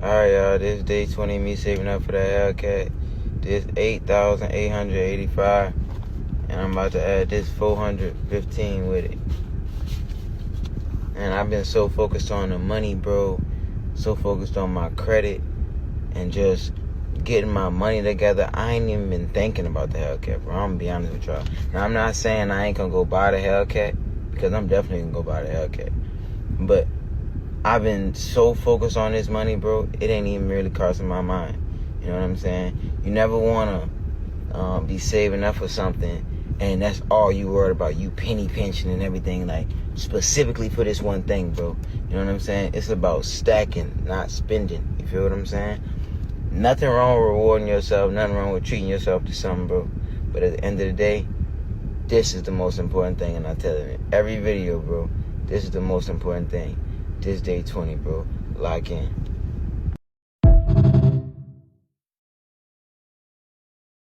Alright, y'all, this day 20, me saving up for that Hellcat. This 8,885, and I'm about to add this 415 with it. And I've been so focused on the money, bro, so focused on my credit, and just getting my money together. I ain't even been thinking about the Hellcat, bro. I'm gonna be honest with y'all. Now, I'm not saying I ain't gonna go buy the Hellcat, because I'm definitely gonna go buy the Hellcat. But I've been so focused on this money, bro, it ain't even really crossing my mind. You know what I'm saying? You never want to be saving up for something, and that's all you worried about. You penny pinching and everything, like, specifically for this one thing, bro. You know what I'm saying? It's about stacking, not spending. You feel what I'm saying? Nothing wrong with rewarding yourself. Nothing wrong with treating yourself to something, bro. But at the end of the day, this is the most important thing, and I tell you every video, bro, this is the most important thing. This day 20, bro. Lock in.